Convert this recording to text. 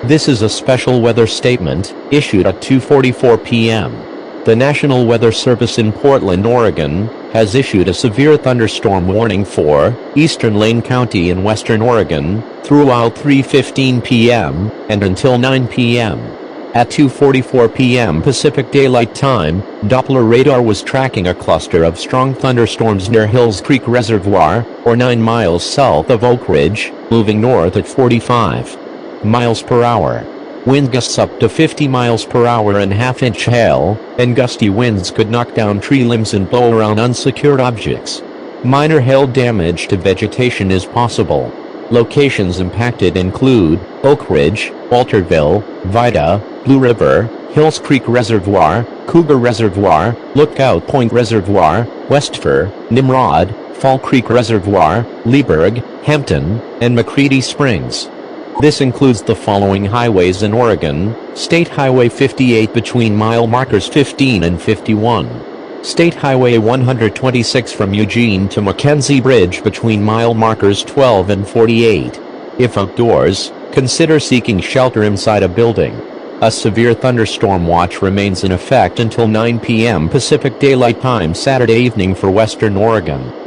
This is a special weather statement, issued at 2:44 p.m. The National Weather Service in Portland, Oregon, has issued a severe thunderstorm warning for eastern Lane County in western Oregon, throughout 3:15 p.m. and until 9 p.m. At 2:44 p.m. Pacific Daylight Time, Doppler radar was tracking a cluster of strong thunderstorms near Hills Creek Reservoir, or 9 miles south of Oak Ridge, moving north at 45 miles per hour. Wind gusts up to 50 miles per hour and half-inch hail, and gusty winds could knock down tree limbs and blow around unsecured objects. Minor hail damage to vegetation is possible. Locations impacted include Oak Ridge, Walterville, Vida, Blue River, Hills Creek Reservoir, Cougar Reservoir, Lookout Point Reservoir, Westford, Nimrod, Fall Creek Reservoir, Leeburg, Hampton, and McCready Springs. This includes the following highways in Oregon: State Highway 58 between mile markers 15 and 51. State Highway 126 from Eugene to Mackenzie Bridge between mile markers 12 and 48. If outdoors, consider seeking shelter inside a building. A severe thunderstorm watch remains in effect until 9 p.m. Pacific Daylight Time Saturday evening for Western Oregon.